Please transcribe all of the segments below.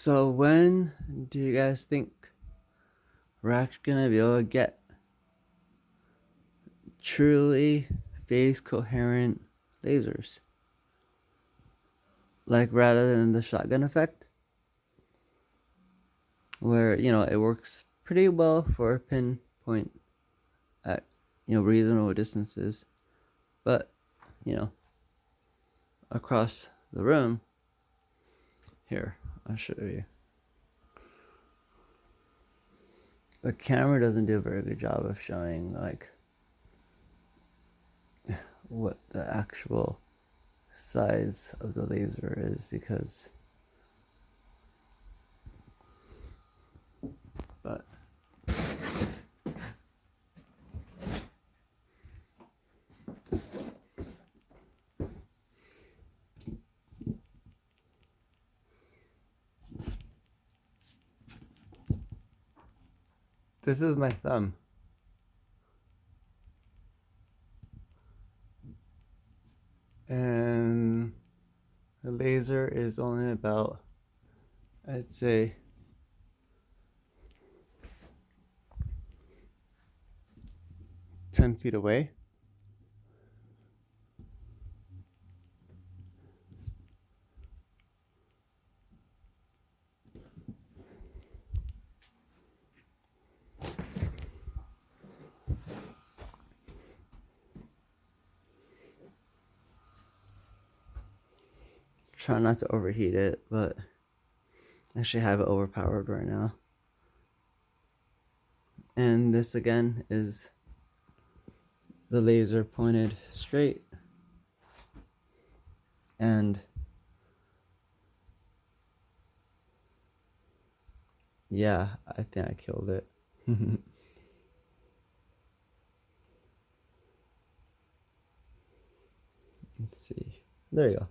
So when do you guys think we're actually gonna be able to get truly phase coherent lasers? Like rather than the shotgun effect, where it works pretty well for a pinpoint at reasonable distances, but you know across the room. Here, I'll show you. The camera doesn't do a very good job of showing like what the actual size of the laser is because but this is my thumb. And the laser is only about, I'd say, 10 feet away. Try not to overheat it, but I actually have it overpowered right now. And this again is the laser pointed straight. And yeah, I think I killed it. Let's see. There you go.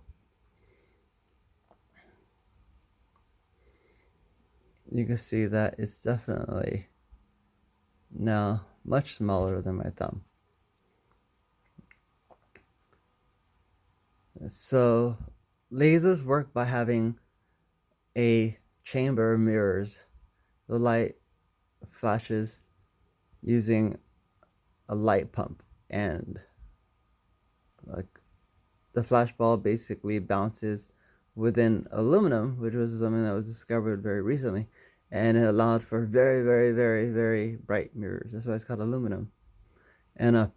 You can see that it's definitely now much smaller than my thumb. So lasers work by having a chamber mirrors the light flashes using a light pump, and like the flash ball basically bounces within aluminum, which was something that was discovered very recently, and it allowed for very, very, very, very bright mirrors. That's why it's called aluminum, and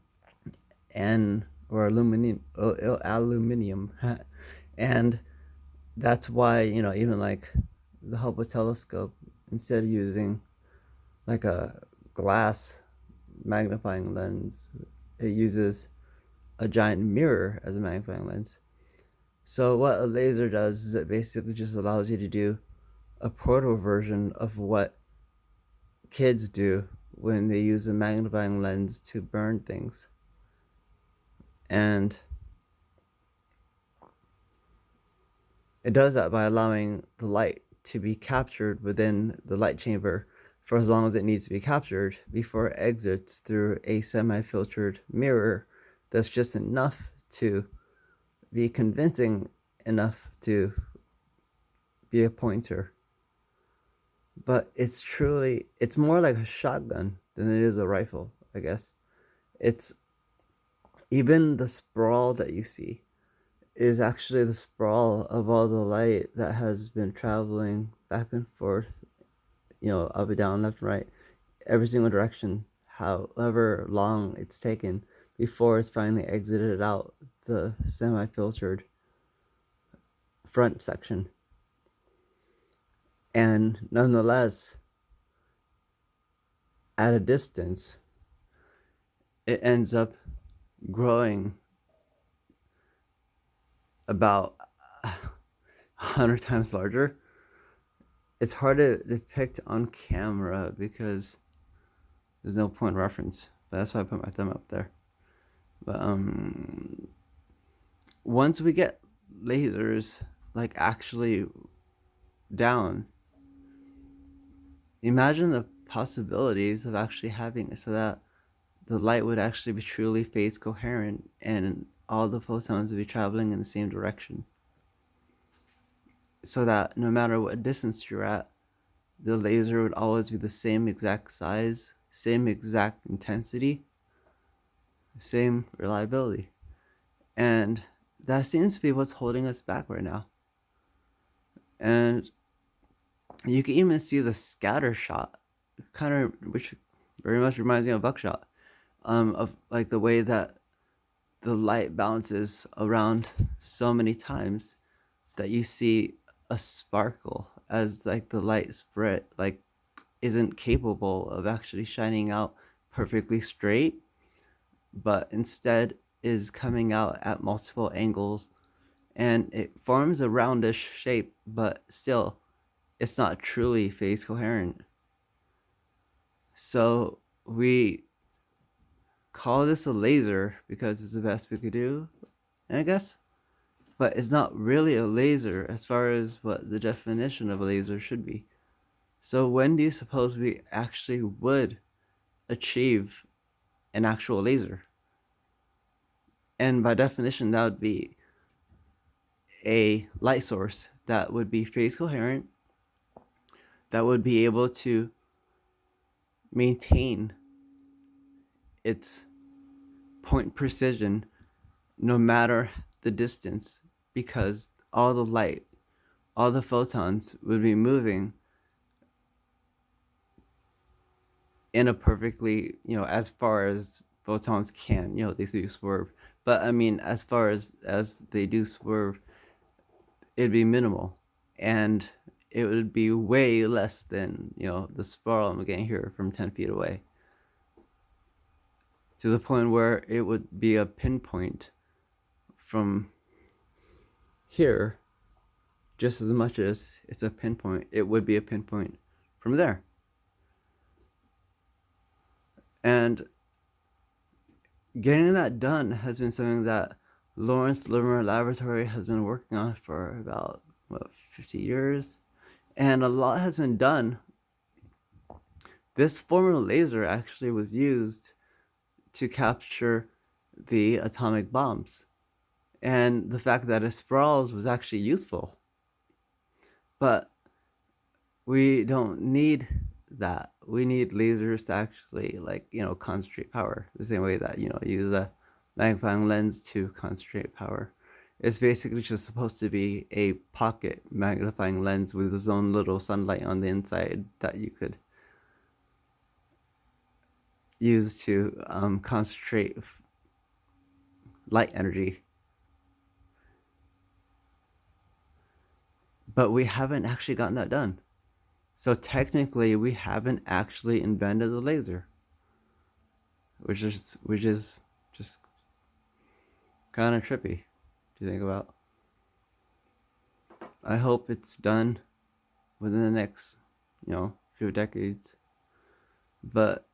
or aluminium, and that's why even like the Hubble telescope, instead of using like a glass magnifying lens, it uses a giant mirror as a magnifying lens. So what a laser does is it basically just allows you to do a proto version of what kids do when they use a magnifying lens to burn things. And it does that by allowing the light to be captured within the light chamber for as long as it needs to be captured before it exits through a semi-filtered mirror that's just enough to be convincing enough to be a pointer. But it's more like a shotgun than it is a rifle, I guess. It's even the sprawl that you see is actually the sprawl of all the light that has been traveling back and forth, up and down, left and right, every single direction, however long it's taken before it's finally exited out the semi-filtered front section. And nonetheless, at a distance, it ends up growing about 100 times larger. It's hard to depict on camera because there's no point of reference, but that's why I put my thumb up there. But once we get lasers like actually down, imagine the possibilities of actually having it so that the light would actually be truly phase coherent and all the photons would be traveling in the same direction. so that no matter what distance you're at, the laser would always be the same exact size, same exact intensity, same reliability. And that seems to be what's holding us back right now. And you can even see the scatter shot, kind of, which very much reminds me of buckshot, of like the way that the light bounces around so many times that you see a sparkle as like the light spread, like isn't capable of actually shining out perfectly straight, but instead is coming out at multiple angles, and it forms a roundish shape, but still it's not truly phase coherent. So we call this a laser because it's the best we could do, I guess. But it's not really a laser as far as what the definition of a laser should be. So when do you suppose we actually would achieve an actual laser? And by definition, that would be a light source that would be phase coherent, that would be able to maintain its point precision no matter the distance, because all the light, all the photons would be moving in a perfectly, as far as photons can, they do swerve. But I mean, as far as they do swerve, it'd be minimal, and it would be way less than the spiral I'm getting here from 10 feet away, to the point where it would be a pinpoint from here just as much as it's a pinpoint. It would be a pinpoint from there. And getting that done has been something that Lawrence Livermore Laboratory has been working on for about 50 years, and a lot has been done. This form of laser actually was used to capture the atomic bombs, and the fact that it sprawls was actually useful. But we don't need that. We need lasers to actually, concentrate power, the same way that you use a magnifying lens to concentrate power. It's basically just supposed to be a pocket magnifying lens with its own little sunlight on the inside that you could use to concentrate light energy. But we haven't actually gotten that done. So technically, we haven't actually invented the laser, which is just kind of trippy to think about. I hope it's done within the next, few decades. But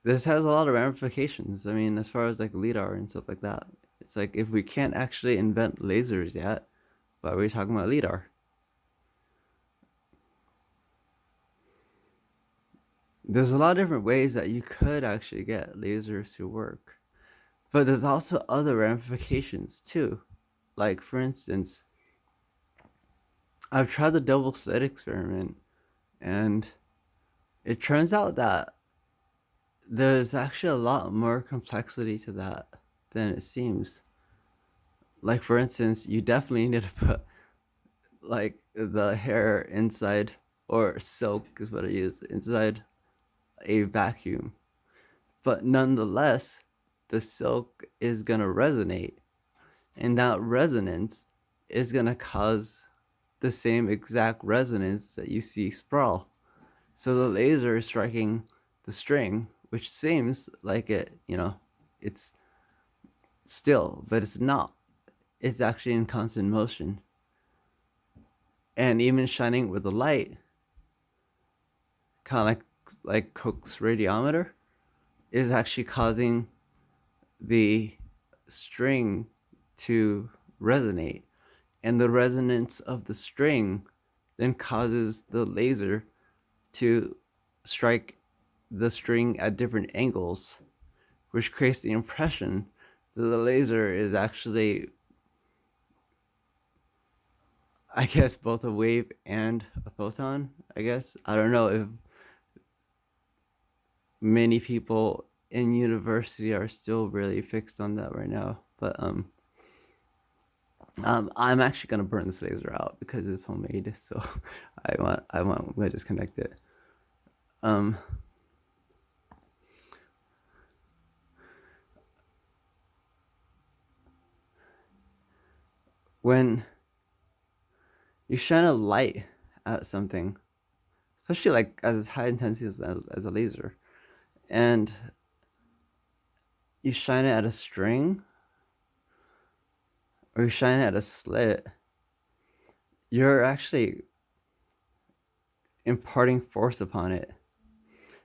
this has a lot of ramifications. I mean, as far as like LIDAR and stuff like that, it's like if we can't actually invent lasers yet, why are we talking about LIDAR? There's a lot of different ways that you could actually get lasers to work, but there's also other ramifications too. Like, for instance, I've tried the double slit experiment, and it turns out that there's actually a lot more complexity to that than it seems. Like, for instance, you definitely need to put like the hair inside, or silk is what I use, inside a vacuum. But nonetheless, the silk is gonna resonate, and that resonance is gonna cause the same exact resonance that you see sprawl. So the laser is striking the string, which seems like it's still, but it's not. It's actually in constant motion. And even shining with the light, kind of like Koch's radiometer, is actually causing the string to resonate. And the resonance of the string then causes the laser to strike the string at different angles, which creates the impression that the laser is actually I guess both a wave and a photon. I guess I don't know if many people in university are still really fixed on that right now, but I'm actually gonna burn this laser out because it's homemade. So I'm gonna disconnect it. Um, when you shine a light at something, especially like as high intensity as a laser, and you shine it at a string or you shine it at a slit, you're actually imparting force upon it.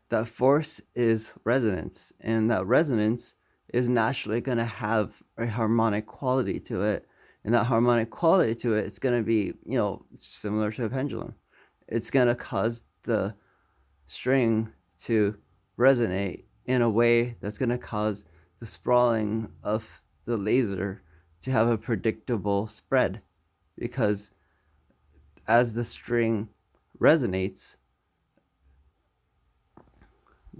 That force is resonance, and that resonance is naturally going to have a harmonic quality to it. And that harmonic quality to it, it's going to be, similar to a pendulum. It's going to cause the string to resonate in a way that's going to cause the sprawling of the laser to have a predictable spread. Because as the string resonates,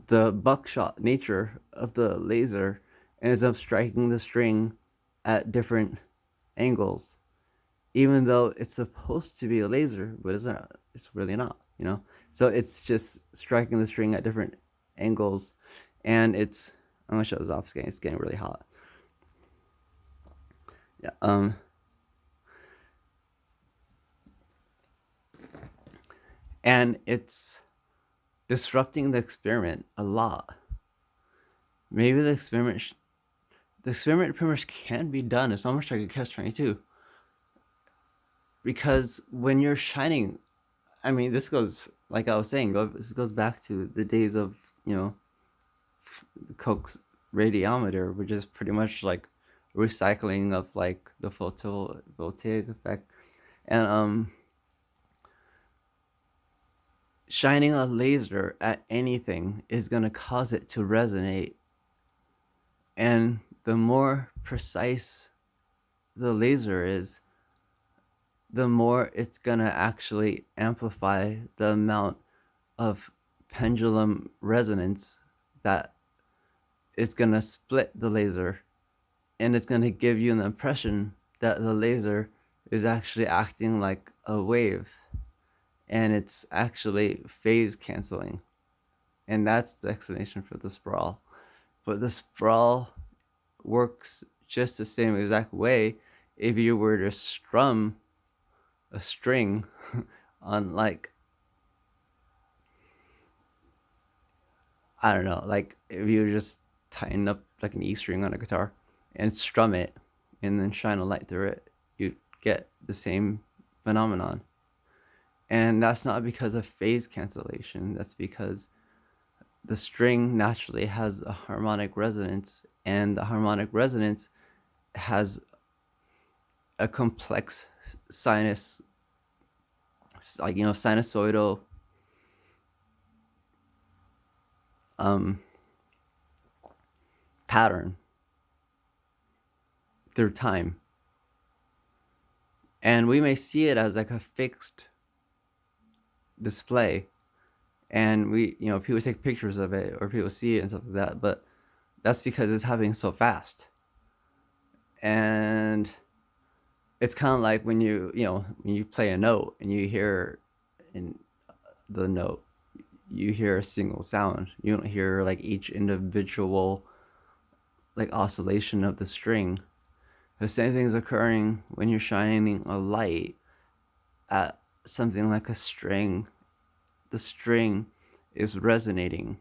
the buckshot nature of the laser ends up striking the string at different angles, even though it's supposed to be a laser, but it's not. It's really not. So it's just striking the string at different angles, and I'm gonna shut this off. It's getting really hot. Yeah. And it's disrupting the experiment a lot. Maybe the experiment pretty much can be done. It's almost like a catch-22. Because when you're shining, I mean, this goes, like I was saying, this goes back to the days of, Koch's radiometer, which is pretty much like recycling of like the photovoltaic effect. And shining a laser at anything is going to cause it to resonate. And the more precise the laser is, the more it's going to actually amplify the amount of pendulum resonance that it's going to split the laser. And it's going to give you an impression that the laser is actually acting like a wave. And it's actually phase canceling. And that's the explanation for the sprawl. But the sprawl works just the same exact way if you were to strum a string on, like, I don't know, like if you just tighten up like an E string on a guitar and strum it and then shine a light through it, you get the same phenomenon. And that's not because of phase cancellation. That's because the string naturally has a harmonic resonance, and the harmonic resonance has a complex sinusoidal pattern through time. And we may see it as like a fixed display, and people take pictures of it or people see it and stuff like that, but that's because it's happening so fast. And it's kind of like when you play a note and you hear in the note, you hear a single sound. You don't hear like each individual like oscillation of the string. The same thing is occurring when you're shining a light at something like a string. The string is resonating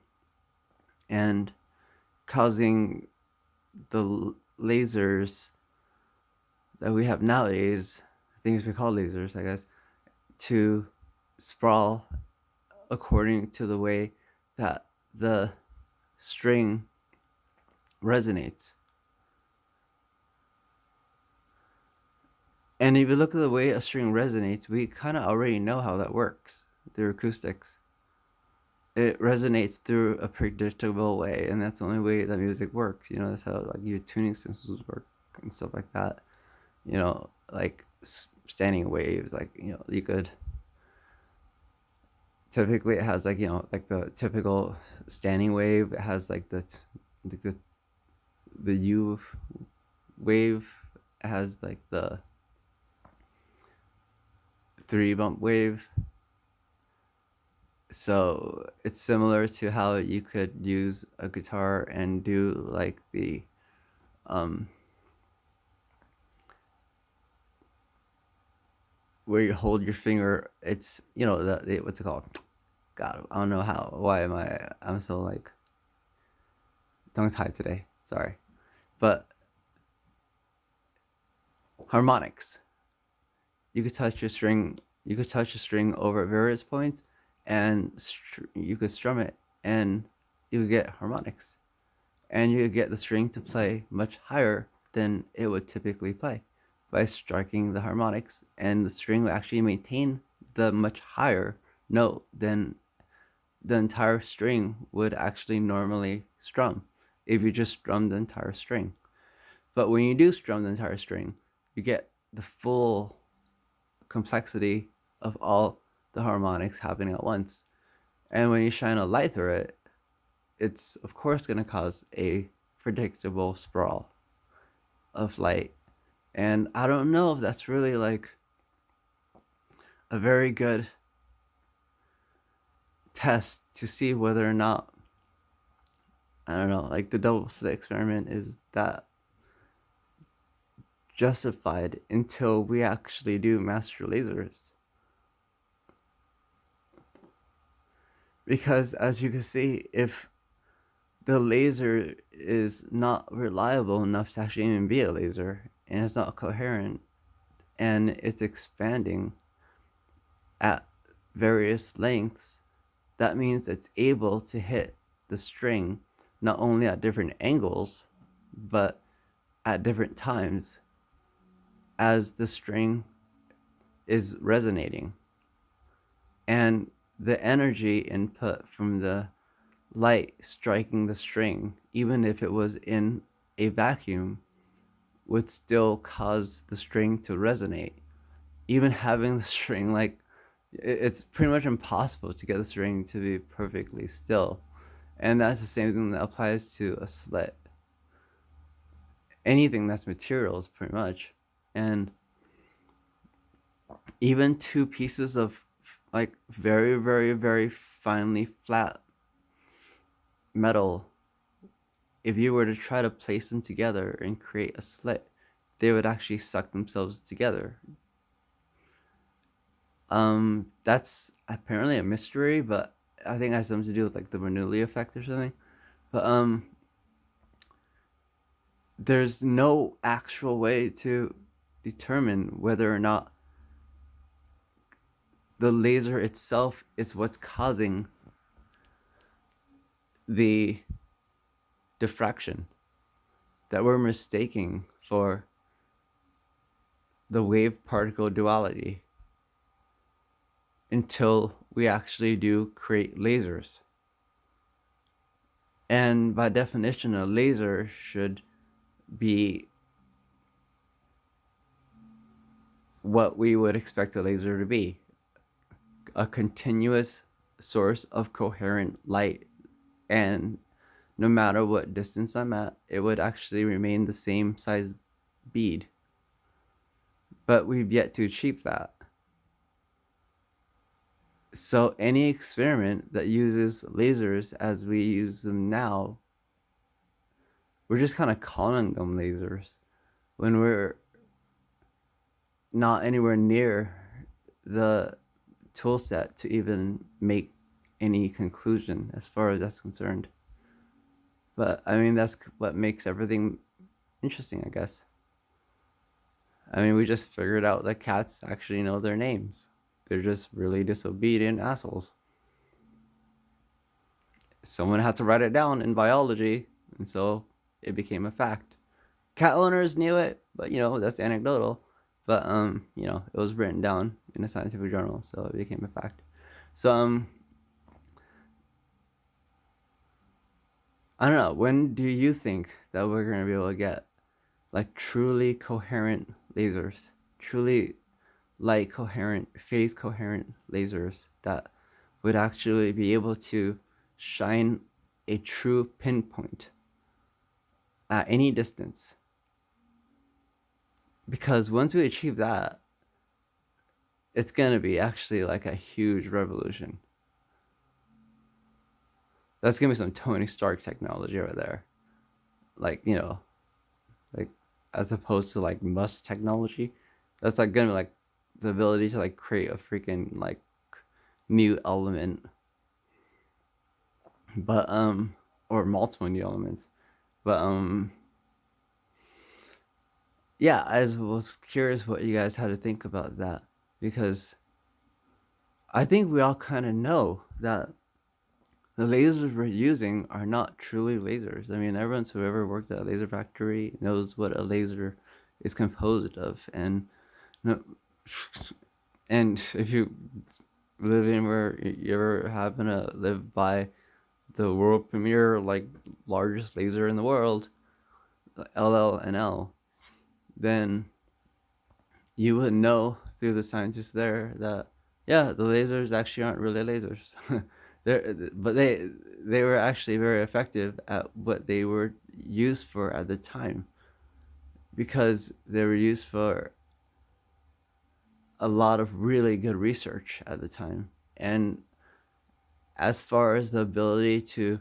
and causing the lasers that we have nowadays, things we call lasers, I guess, to sprawl according to the way that the string resonates. And if you look at the way a string resonates, we kind of already know how that works through acoustics. It resonates through a predictable way, and that's the only way that music works. That's how like your tuning systems work and stuff like that. Like standing waves. Like, you could typically, it has like, like the typical standing wave. It has like the U wave. It has like the 3-bump wave. So it's similar to how you could use a guitar and do like the where you hold your finger. It's, what's it called? God, I don't know why I'm so like tongue tied today. Sorry. But harmonics. You could touch your string. You could touch a string over at various points, and you could strum it, and you would get harmonics, and you would get the string to play much higher than it would typically play by striking the harmonics, and the string will actually maintain the much higher note than the entire string would actually normally strum if you just strum the entire string. But when you do strum the entire string, you get the full complexity of all the harmonics happening at once. And when you shine a light through it, it's of course going to cause a predictable sprawl of light. And I don't know if that's really like a very good test to see whether or not, I don't know, like the double slit experiment is that justified until we actually do master lasers. Because as you can see, if the laser is not reliable enough to actually even be a laser, and it's not coherent, and it's expanding at various lengths, that means it's able to hit the string not only at different angles, but at different times as the string is resonating. And the energy input from the light striking the string, even if it was in a vacuum, would still cause the string to resonate. Even having the string, like, it's pretty much impossible to get the string to be perfectly still. And that's the same thing that applies to a slit. Anything that's materials, pretty much. And even two pieces of like very, very, very finely flat metal, if you were to try to place them together and create a slit, they would actually suck themselves together. That's apparently a mystery, but I think it has something to do with like the Bernoulli effect or something. But there's no actual way to determine whether or not the laser itself is what's causing the diffraction that we're mistaking for the wave particle duality until we actually do create lasers. And by definition, a laser should be what we would expect a laser to be: a continuous source of coherent light. And no matter what distance I'm at, it would actually remain the same size bead. But we've yet to achieve that. So any experiment that uses lasers as we use them now, we're just kind of calling them lasers when we're not anywhere near the tool set to even make any conclusion as far as that's concerned. But I mean, that's what makes everything interesting, I guess. I mean, we just figured out that cats actually know their names. They're just really disobedient assholes. Someone had to write it down in biology, and so it became a fact. Cat owners knew it, but that's anecdotal. But it was written down in a scientific journal, so it became a fact. So I don't know. When do you think that we're gonna be able to get like truly coherent lasers? Truly light coherent, phase coherent lasers that would actually be able to shine a true pinpoint at any distance. Because once we achieve that, it's gonna be actually like a huge revolution. That's gonna be some Tony Stark technology right there. Like, like as opposed to like Musk technology. That's like gonna be like the ability to like create a freaking like new element. But or multiple new elements. But yeah, I was curious what you guys had to think about that, because I think we all kind of know that the lasers we're using are not truly lasers. I mean, everyone who ever worked at a laser factory knows what a laser is composed of, and no, and if you live anywhere, you ever happen to live by the world premiere, like largest laser in the world, LLNL, then you would know through the scientists there that yeah, the lasers actually aren't really lasers. But they were actually very effective at what they were used for at the time, because they were used for a lot of really good research at the time. And as far as the ability to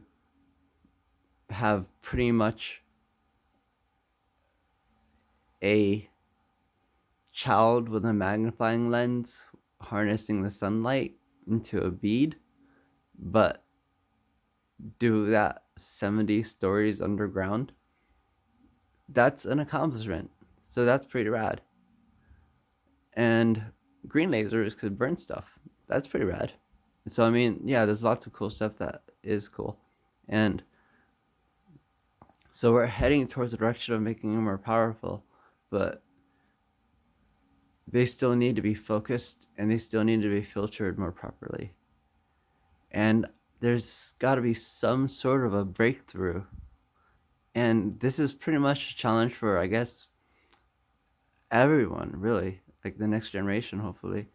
have pretty much a child with a magnifying lens harnessing the sunlight into a bead, but do that 70 stories underground, that's an accomplishment. So that's pretty rad. And green lasers could burn stuff. That's pretty rad. So I mean, yeah, there's lots of cool stuff that is cool. And so we're heading towards the direction of making them more powerful, but they still need to be focused and they still need to be filtered more properly. And there's got to be some sort of a breakthrough. And this is pretty much a challenge for, I guess, everyone, really, like the next generation, hopefully,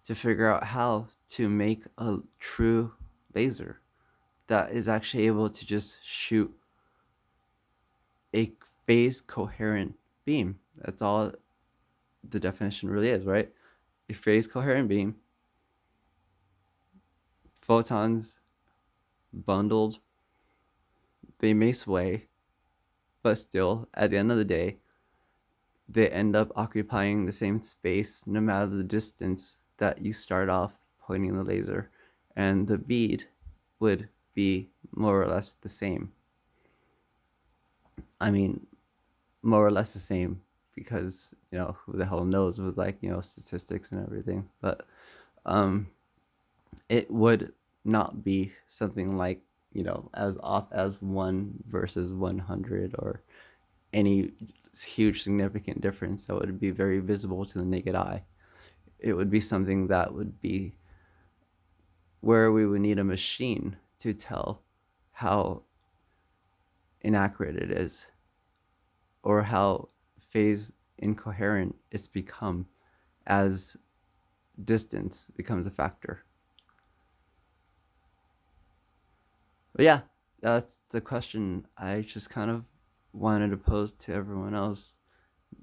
to figure out how to make a true laser that is actually able to just shoot a phase coherent beam. That's all the definition really is, right? A phase coherent beam, photons bundled, they may sway, but still, at the end of the day, they end up occupying the same space no matter the distance that you start off pointing the laser, and the bead would be more or less the same. I mean, more or less the same, because who the hell knows with like statistics and everything, but it would not be something like as off as 1 versus 100 or any huge significant difference that would be very visible to the naked eye. It would be something that would be where we would need a machine to tell how inaccurate it is, or how phase incoherent it's become as distance becomes a factor. But yeah, that's the question I just kind of wanted to pose to everyone else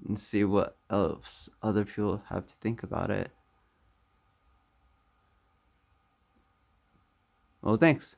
and see what else other people have to think about it. Well, thanks.